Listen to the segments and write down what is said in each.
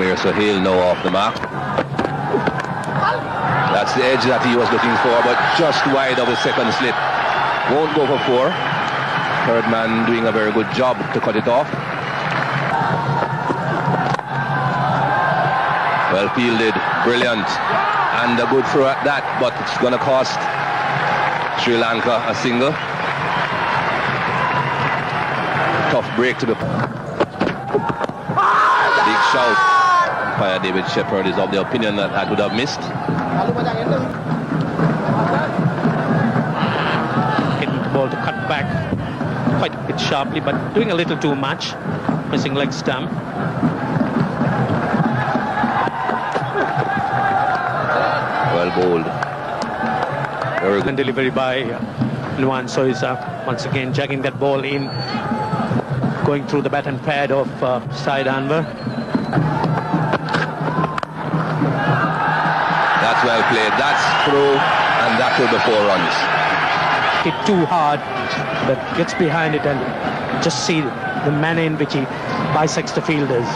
Amir Sohail now off the mark. That's the edge that he was looking for, but just wide of the second slip. Won't go for 4. Third man doing a very good job to cut it off. Well fielded, brilliant, and a good throw at that, but it's going to cost Sri Lanka a single. Tough break to the big shout. Umpire David Shepherd is of the opinion that I would have missed. Getting the ball to cut back quite a bit sharply, but doing a little too much. Missing leg stump. Well bowled. Very good delivery by Nuwan Soisa. Once again jugging that ball in, going through the bat and pad of Saeed Anwar. That's well played. That's through, and that will be 4 runs. Hit too hard, but gets behind it and just see the manner in which he bisects the fielders.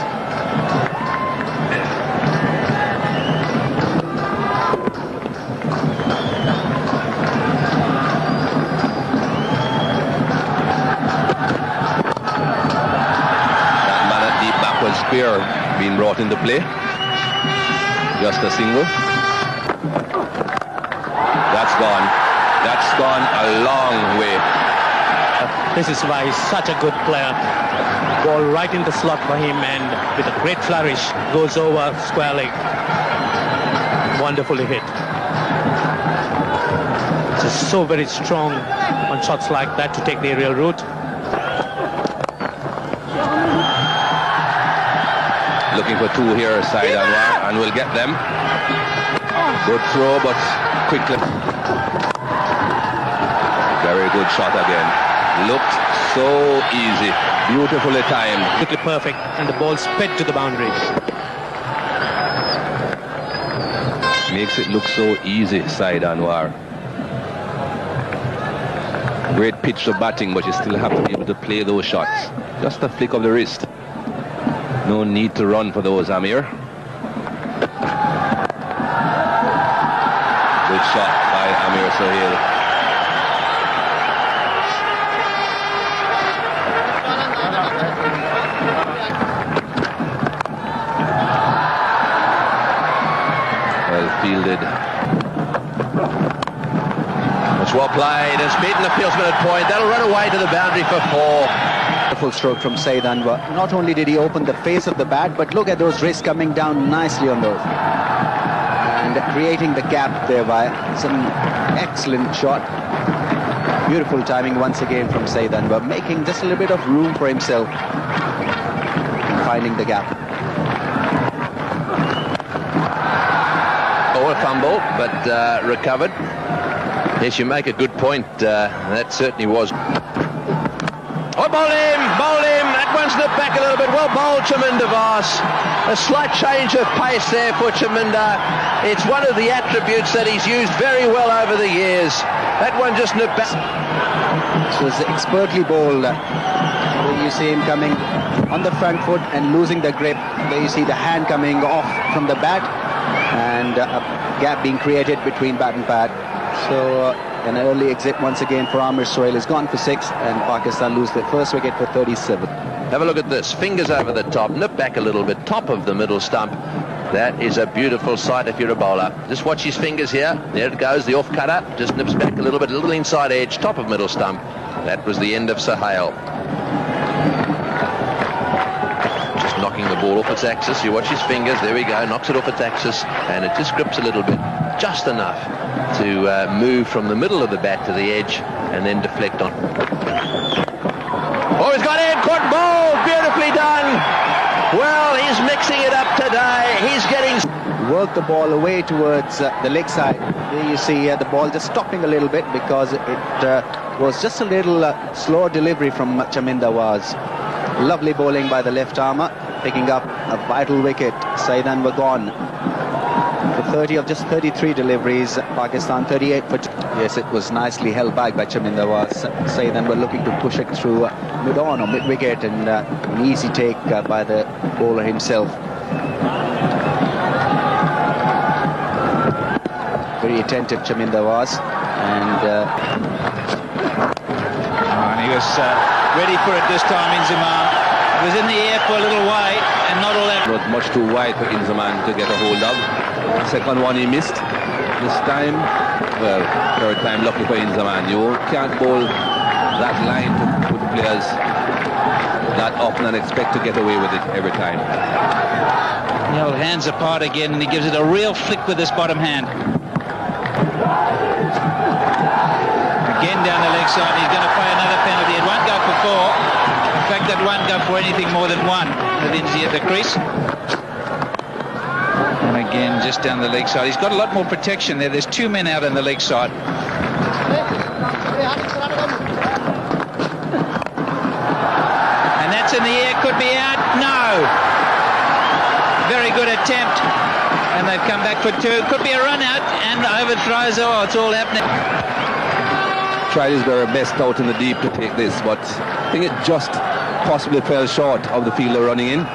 Spear being brought into play. Just a single. That's gone. That's gone a long way. This is why he's such a good player. Ball right in the slot for him, and with a great flourish goes over square leg. Wonderfully hit. Just so very strong on shots like that to take the aerial route. Looking for 2 here, Saeed Anwar, and will get them. Good throw, but quickly. Very good shot again. Looked so easy. Beautifully timed. Quickly perfect, and the ball sped to the boundary. Makes it look so easy, Saeed Anwar. Great pitch of batting, but you still have to be able to play those shots. Just a flick of the wrist. No need to run for those, Amir. Good shot by Amir Sohail. Well fielded. Much well played. It's beaten the fieldsman at point. That'll run away to the boundary for 4. Full stroke from Saeed Anwar. Not only did he open the face of the bat, but look at those wrists coming down nicely on those. And creating the gap thereby. It's an excellent shot. Beautiful timing once again from Saeed Anwar, making just a little bit of room for himself and finding the gap. Oh, a fumble, but recovered. Yes, you make a good point. That certainly was. Oh, bowl him! That one's nipped back a little bit. Well bowled, Chaminda Vaas. A slight change of pace there for Chaminda. It's one of the attributes that he's used very well over the years. That one just nipped back. This was expertly bowled. There you see him coming on the front foot and losing the grip. There you see the hand coming off from the bat, and a gap being created between bat and pad. So an early exit once again for Amir Sohail is gone for 6, and Pakistan lose their first wicket for 37. Have a look at this. Fingers over the top, nip back a little bit, top of the middle stump. That is a beautiful sight if you're a bowler. Just watch his fingers here. There it goes, the off cutter. Just nips back a little bit, a little inside edge, top of middle stump. That was the end of Sohail. Just knocking the ball off its axis. You watch his fingers. There we go. Knocks it off its axis, and it just grips a little bit, just enough to move from the middle of the bat to the edge and then deflect on. Oh, he's got in, caught ball, beautifully done. Well, he's mixing it up today. He's getting... Work the ball away towards the leg side. There you see the ball just stopping a little bit because it was just a little slow delivery from Chaminda Vaas. Lovely bowling by the left armer, picking up a vital wicket. Saeed Anwar gone. For 30 of just 33 deliveries, Pakistan 38 for 2. Yes, it was nicely held back by Chaminda Vaas. Saeed Anwar looking to push it through mid-on or mid-wicket, and an easy take by the bowler himself. Very attentive Chaminda was, and he was ready for it this time, Inzamam. It was in the air for a little way and not all that. Not much too wide for Inzamam to get a hold of. Second one he missed. This time, well, third time lucky for Inzamam. You can't bowl that line to put players that often and expect to get away with it every time. The old hands apart again, and he gives it a real flick with this bottom hand. Again down the leg side, he's going to play another penalty. It won't go for 4. In fact, that won't go for anything more than 1 with Inzi at the crease. And again, just down the leg side. He's got a lot more protection there. There's 2 men out on the leg side. And that's in the air, could be out. No! Very good attempt. And they've come back for 2. Could be a run out and overthrows. Oh, it's all happening. Tried his very best out in the deep to take this, but I think it just possibly fell short of the fielder running in.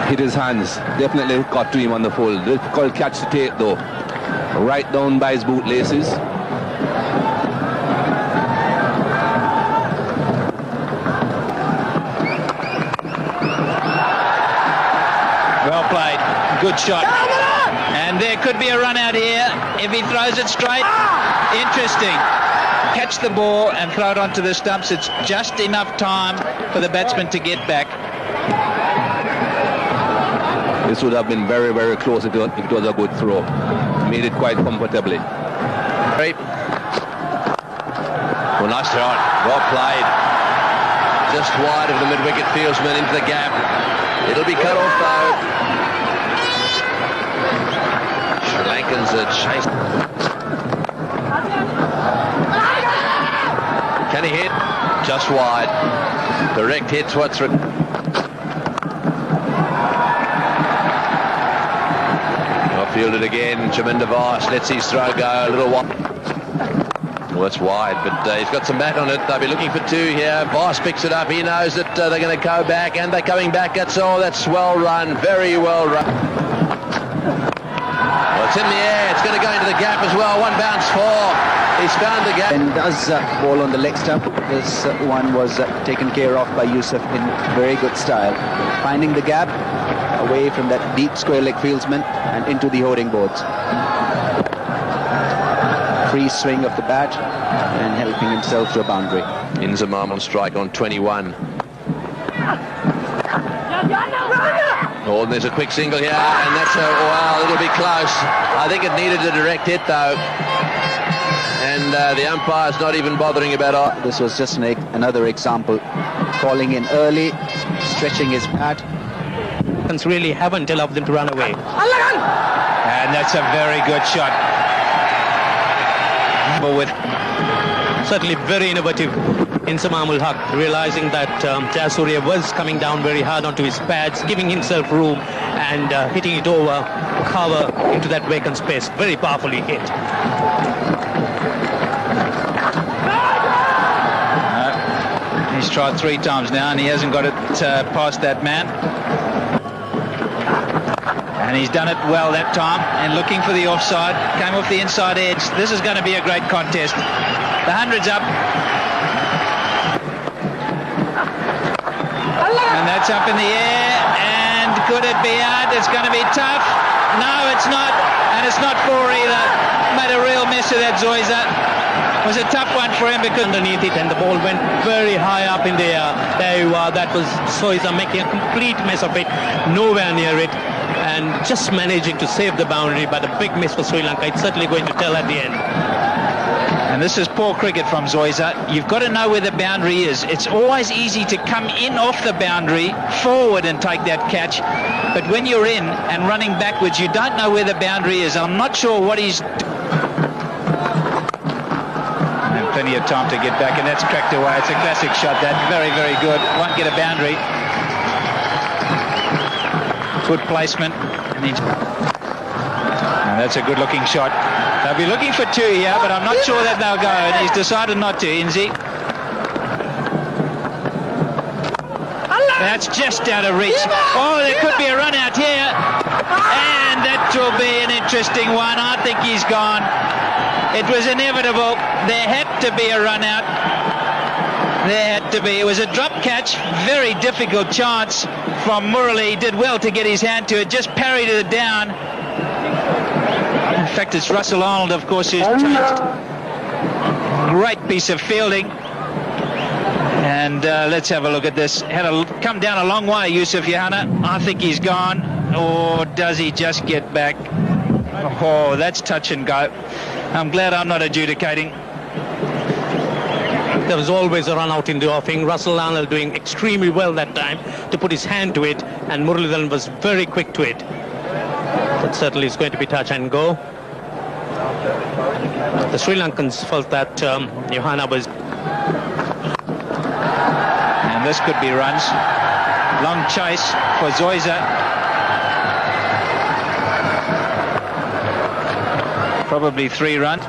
Hit his hands. Definitely got to him on the full. Difficult catch to take though. Right down by his bootlaces. Well played. Good shot. And there could be a run out here if he throws it straight. Interesting. Catch the ball and throw it onto the stumps. It's just enough time for the batsman to get back. This would have been very, very close if it was a good throw. Made it quite comfortably. Great. Well, nice shot. Well played. Just wide of the mid-wicket fieldsman into the gap. It'll be cut off though. Sri Lankans are chasing. Can he hit? Just wide. Direct hits what's required. Fielded again, Chaminda Vaas lets his throw go a little wide. Well, that's wide, but he's got some bat on it. They'll be looking for 2 here. Vaas picks it up. He knows that they're going to go back, and they're coming back. That's all. That's well run. Very well run. Well, it's in the air. It's going to go into the gap as well. 1 bounce 4. He's found the gap. and does ball on the leg stump. This one was taken care of by Yusuf in very good style, finding the gap away from that deep square leg fieldsman and into the hoarding boards. Free swing of the bat and helping himself to a boundary. Inzamam on strike on 21. Oh, and there's a quick single here, and that's wow, it'll be close. I think it needed a direct hit though, and the umpire's not even bothering about it. This was just another example, falling in early, stretching his bat. Really haven't allowed them to run away. And that's a very good shot. But with Certainly very innovative Inzamam ul Haq, realizing that Jayasuriya was coming down very hard onto his pads, giving himself room and hitting it over cover into that vacant space. Very powerfully hit. He's tried 3 times now and he hasn't got it past that man. And he's done it well that time, and looking for the offside, came off the inside edge. This is going to be a great contest. The 100's up. And that's up in the air, and could it be out? It's going to be tough. No, it's not, and it's not 4 either. Made a real mess of that, Zoysa. It was a tough one for him because underneath it, and the ball went very high up in the air. There you are, that was Zoysa making a complete mess of it, nowhere near it, and just managing to save the boundary, but a big miss for Sri Lanka. It's certainly going to tell at the end. And this is poor cricket from Zoysa. You've got to know where the boundary is. It's always easy to come in off the boundary, forward and take that catch. But when you're in and running backwards, you don't know where the boundary is. I'm not sure what he's... And plenty of time to get back, and that's cracked away. It's a classic shot, that. Very, very good. Won't get a boundary. Good placement. And that's a good-looking shot. They'll be looking for 2 here, but I'm not sure that they'll go, and he's decided not to, Inzi. That's just out of reach. Oh, there could be a run out here. And that will be an interesting one. I think he's gone. It was inevitable. There had to be a run out. There had to be. It was a drop catch. Very difficult chance from Murali. He did well to get his hand to it. Just parried it down. In fact, it's Russell Arnold, of course, who's changed. Great piece of fielding. And let's have a look at this. Had to come down a long way, Yusuf Yohana. I think he's gone. Or does he just get back? Oh, that's touch and go. I'm glad I'm not adjudicating. There was always a run out in the offing. Russell Arnold doing extremely well that time to put his hand to it, and Muralidharan was very quick to it. That certainly is going to be touch and go. The Sri Lankans felt that Yohana was... And this could be runs. Long chase for Zoysa. Probably 3 runs.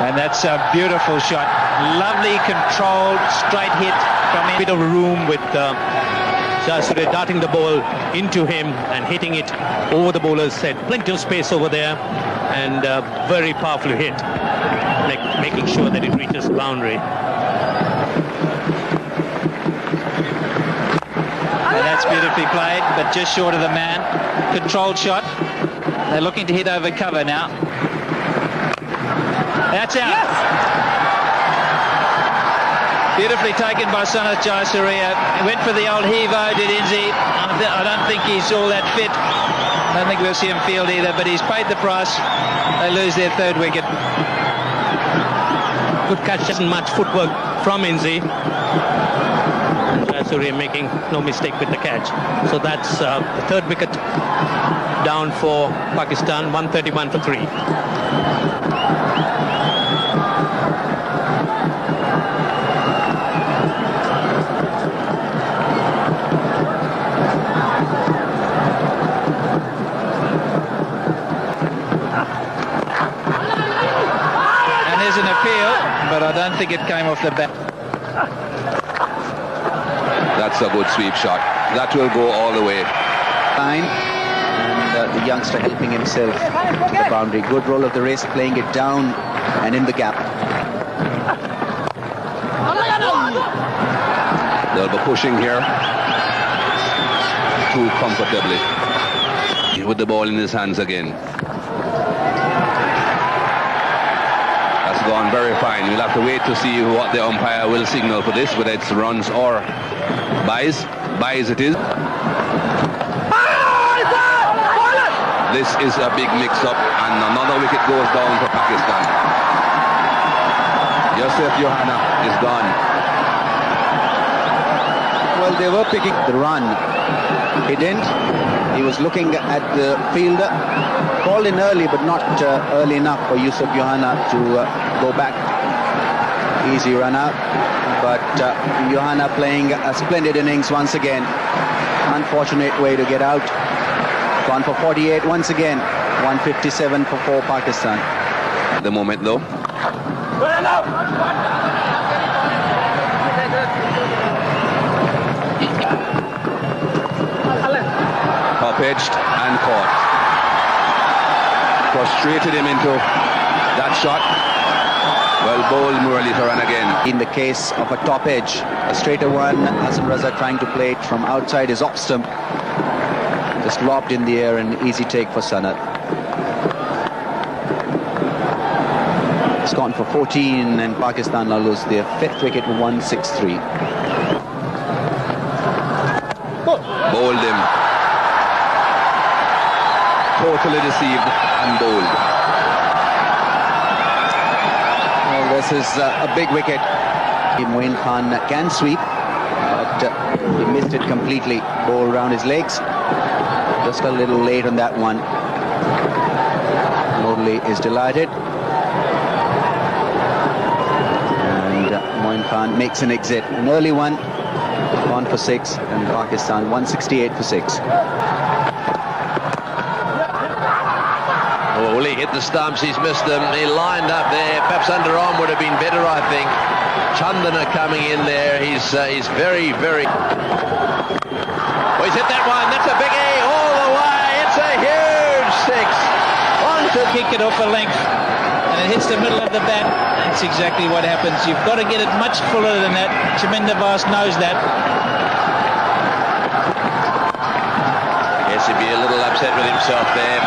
And that's a beautiful shot. Lovely controlled straight hit from a bit of room with Jayasuriya darting the ball into him and hitting it over the bowler's head. Plenty of space over there, and very powerful hit, making sure that it reaches the boundary. And that's beautifully played, but just short of the man. Controlled shot. They're looking to hit over cover now. That's out. Yes! Beautifully taken by Sanath Jayasuriya. He went for the old heave-o, did Inzi. I don't think he's all that fit. I don't think we'll see him field either, but he's paid the price. They lose their 3rd wicket. Good catch, doesn't much footwork from Inzi. Jayasuriya making no mistake with the catch. So that's the 3rd wicket down for Pakistan, 131 for 3. An appeal, but I don't think it came off the bat. That's a good sweep shot. That will go all the way. Fine. And the youngster helping himself to the boundary. Good roll of the wrist, playing it down and in the gap. They'll be pushing here too comfortably. With the ball in his hands again. Gone very fine. We'll have to wait to see what the umpire will signal for this, whether it's runs or buys. Buys it is. This is a big mix-up, and another wicket goes down for Pakistan. Yusuf Yohana is gone. Well, they were picking the run. He didn't. He was looking at the fielder. Called in early, but not early enough for Yusuf Yohana to go back. Easy run out. But Yohana playing a splendid innings once again. Unfortunate way to get out. Gone for 48 once again. 157 for 4 Pakistan. At the moment, though. Up-edged and caught. Frustrated him into that shot. Well bowled Muralidharan again. In the case of a top edge, a straighter one, Hasan Raza trying to play it from outside his off stump. Just lobbed in the air, an easy take for Sanath. It's gone for 14, and Pakistan now lose their 5th wicket, 163. Bowled him. Totally deceived and bowled. Well, this is a big wicket. Moin Khan can sweep, but he missed it completely. Ball around his legs. Just a little late on that one. Murali is delighted. And Moin Khan makes an exit. An early one. 1 for 6, and Pakistan 168 for 6. Well, he hit the stumps, he's missed them. He lined up there. Perhaps underarm would have been better, I think. Chandana coming in there. He's very, very... Oh, he's hit that one. That's a biggie all the way. It's a huge six. On to Kick it off a length, and it hits the middle of the bat. That's exactly what happens. You've got to get it much fuller than that. Chaminda Vaas knows that. Yes, he'd be a little upset with himself there.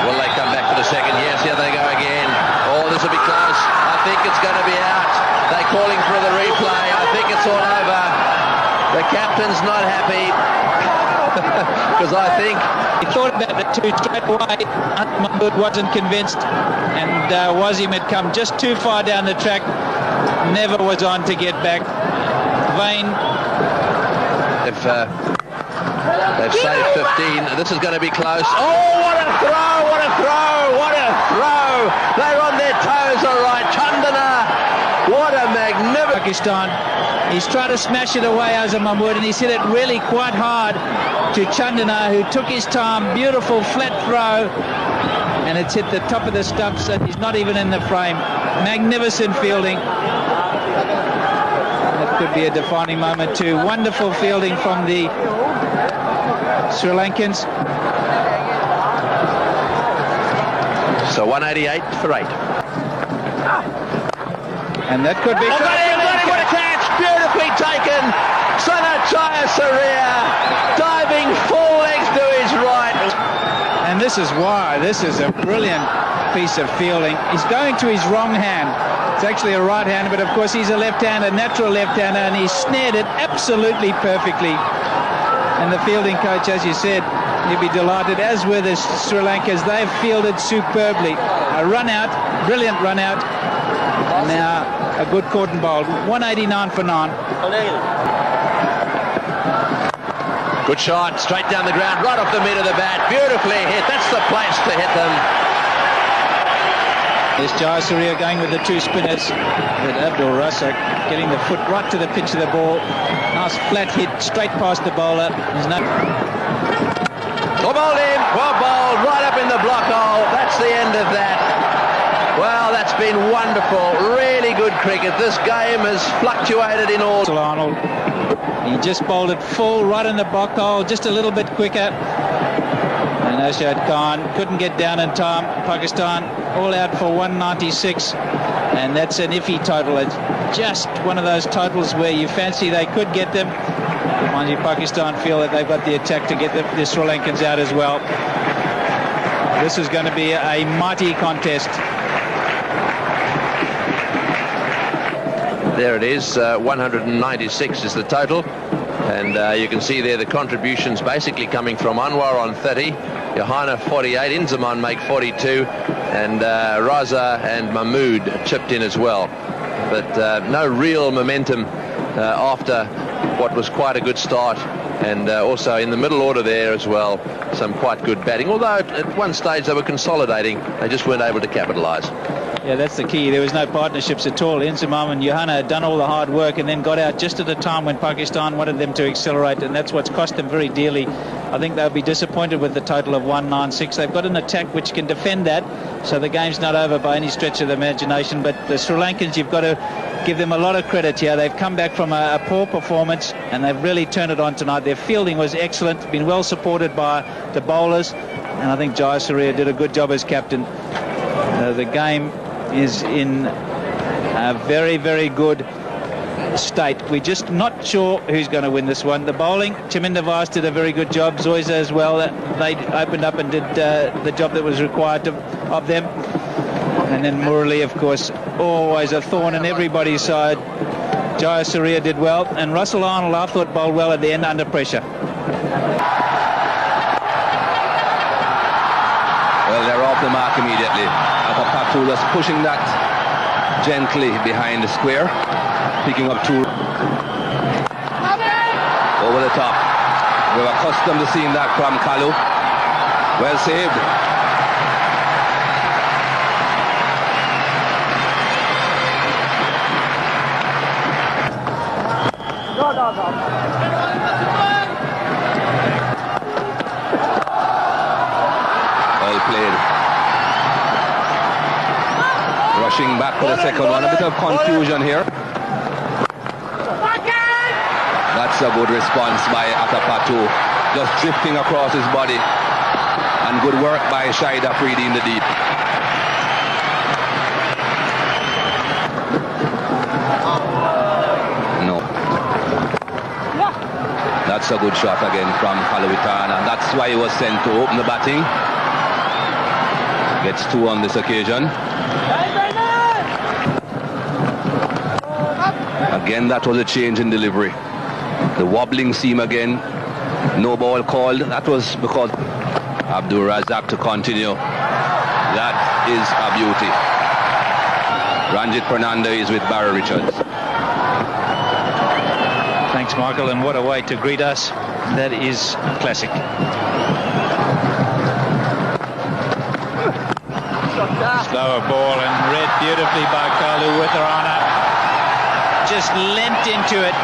Will they come back for the second? Yes, here they go again. Oh, this will be close. I think it's going to be out. They're calling for the replay. I think it's all over. The captain's not happy because I think He thought about the two straight away. Mahmood wasn't convinced, and Wasim had come just too far down the track. Never was on to get back. Vain. they've saved 15. This is going to be close. Oh, what a throw! What a throw! What a throw! They're on their toes, all right. Chandana, what a magnificent... Pakistan. He's tried to smash it away, Azam Mahmood, and he's hit it really quite hard to Chandana, who took his time. Beautiful flat throw, and it's hit the top of the stumps, and he's not even in the frame. Magnificent fielding. That could be a defining moment too. Wonderful fielding from the Sri Lankans. So 188 for 8. And that could be... What a catch! Beautifully taken. Sanachaya Surya diving full legs to his right. And this is why this is a brilliant piece of fielding. He's going to his wrong hand. It's actually a right hand, but of course he's a left-hander, natural left-hander, and he snared it absolutely perfectly. And the fielding coach, as you said, he'll be delighted, as were the Sri Lankans. They've fielded superbly. A run out, brilliant run out. And now a good caught and bowled. 189 for 9. Good shot, straight down the ground, right off the mid of the bat. Beautifully hit. That's the place to hit them. There's Jayasuriya going with the two spinners. With Abdul Rasak getting the foot right to the pitch of the ball. Nice flat hit straight past the bowler. There's no... Well bowled in, well bowled, right up in the block hole. That's the end of that. Well, that's been wonderful. Really good cricket. This game has fluctuated in all. Arnold. He just bowled it full right in the block hole, just a little bit quicker. And Ashad Khan couldn't get down in time. Pakistan all out for 196, and that's an iffy total. It's just one of those totals where you fancy they could get them. Mind you, Pakistan feel that they've got the attack to get the Sri Lankans out as well. This is going to be a mighty contest. There it is, 196 is the total. And you can see there the contributions basically coming from Anwar on 30, Johanna 48, Inzaman make 42, and Raza and Mahmood chipped in as well. But no real momentum after what was quite a good start, and also in the middle order there as well, some quite good batting. Although at one stage they were consolidating, they just weren't able to capitalise. Yeah, that's the key. There was no partnerships at all. Inzamam and Johanna had done all the hard work and then got out just at a time when Pakistan wanted them to accelerate, and that's what's cost them very dearly. I think they'll be disappointed with the total of 196. They've got an attack which can defend that, so the game's not over by any stretch of the imagination. But the Sri Lankans, you've got to give them a lot of credit here. They've come back from a poor performance, and they've really turned it on tonight. Their fielding was excellent, been well supported by the bowlers, and I think Jayasuriya did a good job as captain. The game is in a very, very good state. We're just not sure who's going to win this one. The bowling, Chaminda Vaas did a very good job, Zoysa as well. They opened up and did the job that was required of them. And then Murali, of course, always a thorn in everybody's side. Jayasuriya did well, and Russell Arnold, I thought, bowled well at the end under pressure. Well, they're off the mark immediately. Patu was pushing that gently behind the square, picking up two over the top. We're accustomed to seeing that from Kalu. Well saved. Well played. Rushing back for the second one. A bit of confusion here. That's a good response by Atapatu. Just drifting across his body. And good work by Shahid Afridi in the deep. No. That's a good shot again from Kalawitana. And that's why he was sent to open the batting. Gets 2 on this occasion. Again, that was a change in delivery. The wobbling seam again. No ball called. That was because Abdul Razak to continue. That is a beauty. Ranjit Fernando is with Barry Richards. Thanks, Michael, and what a way to greet us. That is classic. Slower ball and read beautifully by Kalu Witharana. Just leant into it.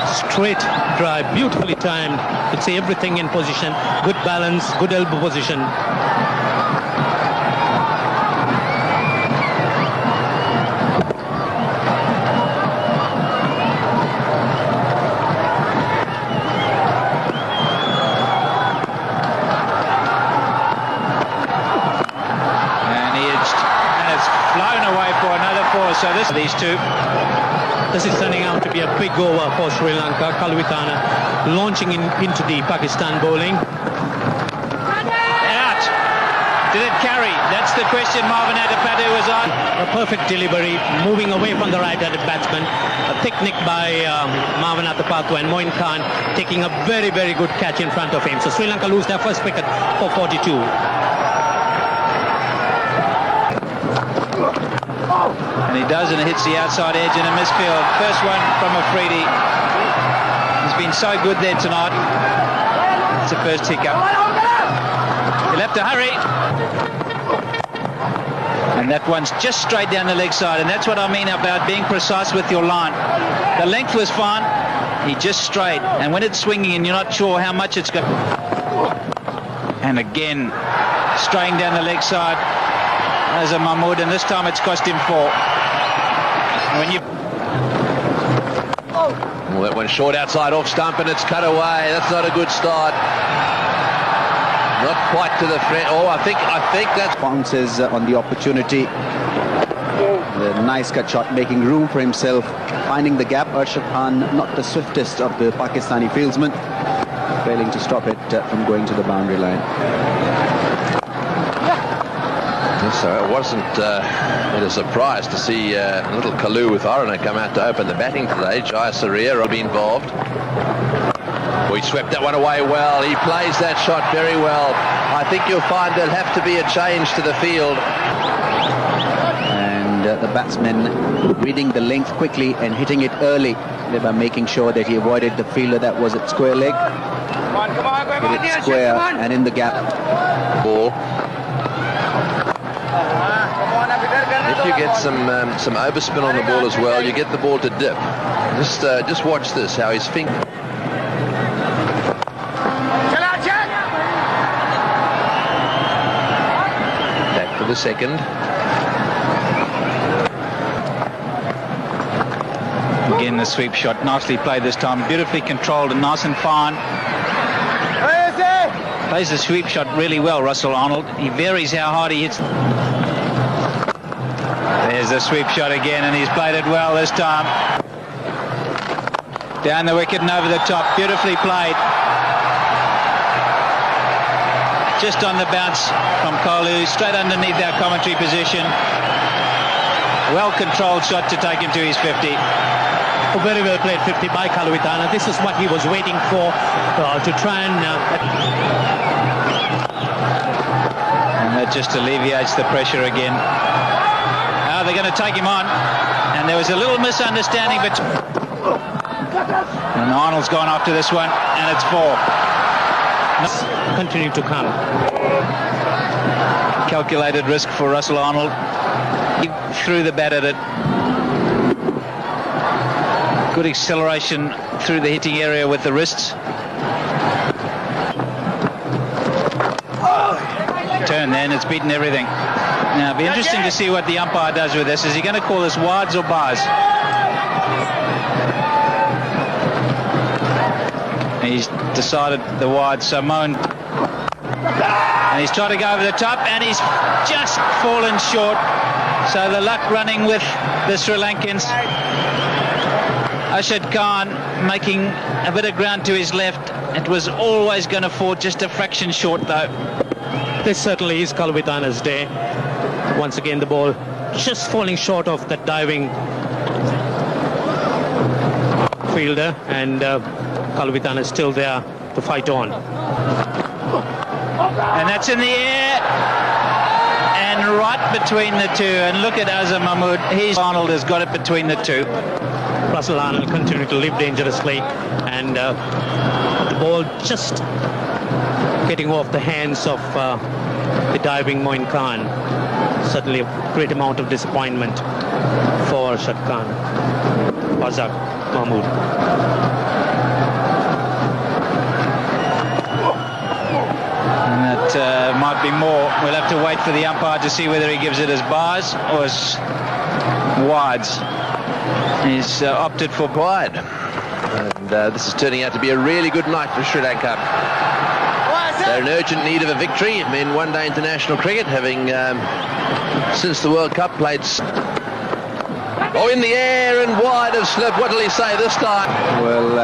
Straight drive, beautifully timed. It's everything in position. Good balance, good elbow position. So these two. This is turning out to be a big over for Sri Lanka. Kalawitana launching into the Pakistan bowling. Out. Did it carry? That's the question Marvin Atapatu was on. A perfect delivery, moving away from the right-handed batsman. A thick nick by Marvin Atapatu, and Moin Khan taking a very, very good catch in front of him. So Sri Lanka lose their first wicket for 42. And he does, and it hits the outside edge in a misfield. First one from Afridi. He's been so good there tonight. It's the first hiccup. He'll have to hurry. And that one's just straight down the leg side, and that's what I mean about being precise with your line. The length was fine. He just straight. And when it's swinging and you're not sure how much it's got. And again, straying down the leg side. As a Mahmood, and this time it's cost him 4. When you well, that went short outside off stump and it's cut away. That's not a good start. Not quite to the front. Oh, I think that's Bounces on the opportunity. The nice cut shot, making room for himself, finding the gap. Arshad Khan, not the swiftest of the Pakistani fieldsmen, failing to stop it from going to the boundary line. So it wasn't a surprise to see little Kalu Witharana come out to open the batting today. Jaya Surya will be involved. Well, he swept that one away well. He plays that shot very well. I think you'll find there'll have to be a change to the field. And the batsman reading the length quickly and hitting it early, thereby making sure that he avoided the fielder that was at square leg. Hit it square and in the gap. Ball. If you get some overspin on the ball as well, you get the ball to dip. Just watch this, how his finger. Back for the second. again the sweep shot, nicely played this time, beautifully controlled and nice and fine. Plays the sweep shot really well, Russell Arnold. He varies how hard he hits. There's the sweep shot again, and he's played it well this time. Down the wicket and over the top, beautifully played. Just on the bounce from Kalu, straight underneath our commentary position. Well-controlled shot to take him to his 50. Oh, very well played 50 by Kalawitana. This is what he was waiting for, to try and that just alleviates the pressure again. Now they're going to take him on, and there was a little misunderstanding, but and Arnold's gone after this one, and it's 4. Continue to come. Calculated risk for Russell Arnold. He threw the bat at it. Good acceleration through the hitting area with the wrists. Turn then, it's beaten everything. Now, it'll be interesting to see what the umpire does with this. Is he going to call this wides or bars? He's decided the wide Samoan. And he's tried to go over the top, and he's just fallen short. So the luck running with the Sri Lankans. Ashad Khan making a bit of ground to his left. It was always going to fall just a fraction short, though. This certainly is Kaluwithana's day. Once again, the ball just falling short of that diving fielder, and Kaluwithana is still there to fight on. And that's in the air and right between the two. And look at Azhar Mahmood. Arnold has got it between the two. Russell Arnold continuing to live dangerously, and the ball just getting off the hands of the diving Moin Khan. Certainly a great amount of disappointment for Azhar Khan. Azhar Mahmood. And that might be more. We'll have to wait for the umpire to see whether he gives it as bars or as wides. He's opted for wide. And this is turning out to be a really good night for Sri Lanka. They're in urgent need of a victory in one-day international cricket, having, since the World Cup, played... Oh, in the air and wide of slip. What will he say this time? Well,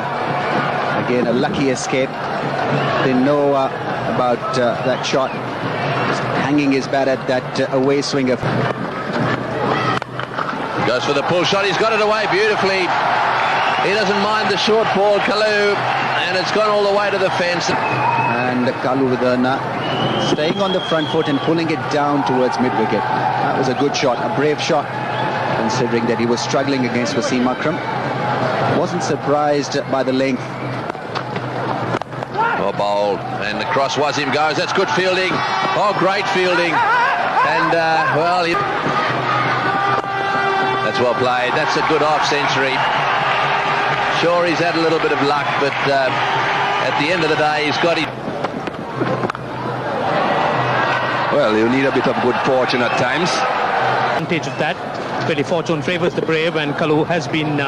again, a lucky escape. Didn't know about that shot. Just hanging his bat at that away swinger. Goes for the pull shot. He's got it away beautifully. He doesn't mind the short ball, Kalu, and it's gone all the way to the fence. And Kaluwithana staying on the front foot and pulling it down towards mid-wicket. That was a good shot, a brave shot, considering that he was struggling against Wasim Akram. Wasn't surprised by the length. Oh, bowled, and the cross Wasim goes. That's good fielding. Oh, great fielding. And, well, that's well played. That's a good off-century. Sure, he's had a little bit of luck, but at the end of the day, he's got it. Well, you need a bit of good fortune at times. Advantage of that. Really, fortune favors the brave, and Kalu has been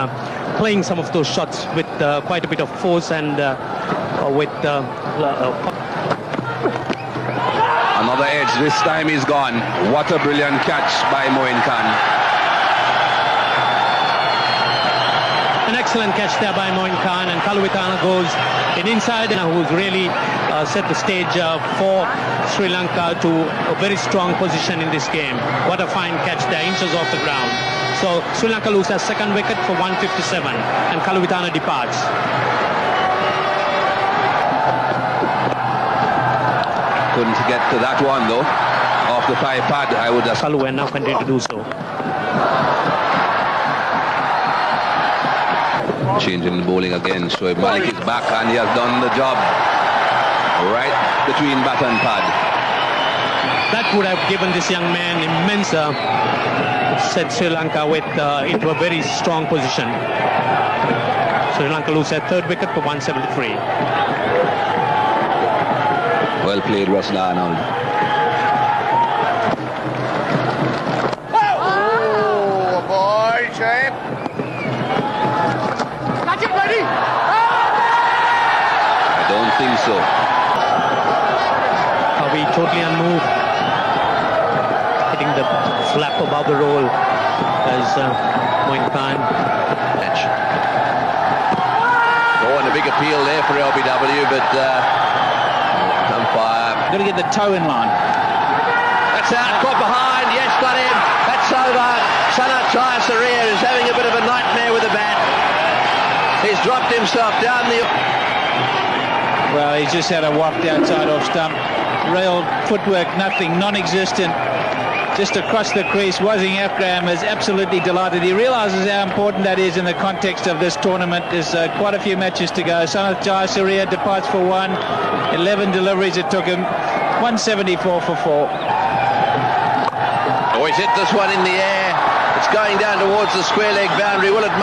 playing some of those shots with quite a bit of force and with... Another edge. This time he's gone. What a brilliant catch by Moin Khan. An excellent catch there by Moin Khan, and Kaluwithana goes in inside, and who's really set the stage for Sri Lanka to a very strong position in this game. What a fine catch there, inches off the ground. So Sri Lanka loses second wicket for 157, and Kaluwithana departs. Couldn't get to that one though. Off the thigh pad, I would have... Kalu and now continue to do so. Changing the bowling again. Shoaib Malik is back and he has done the job. Right between bat and pad. That would have given this young man immense set Sri Lanka into a very strong position. Sri Lanka loses their third wicket for 173. Well played, Russell Arnold. Oh, boy, Shoaib. Catch it, buddy. I don't think so. Are we totally unmoved? Hitting the flap above the roll as Moin Khan. Match. Oh, and a big appeal there for LBW, but umpire. got to get the toe in line. That's out, caught behind, yes, got him. That's over. Sanat Jayasuriya is having a bit of a nightmare with the bat. He's dropped himself down the... Well, he's just had a waft outside off stump. Rail footwork, nothing, non-existent. Just across the crease. Wasim Akram is absolutely delighted. He realises how important that is in the context of this tournament. There's quite a few matches to go. Sanat Jayasuriya departs for 1. 11 deliveries it took him. 174 for 4. Oh, he's hit this one in the air. It's going down towards the square leg boundary. Will it...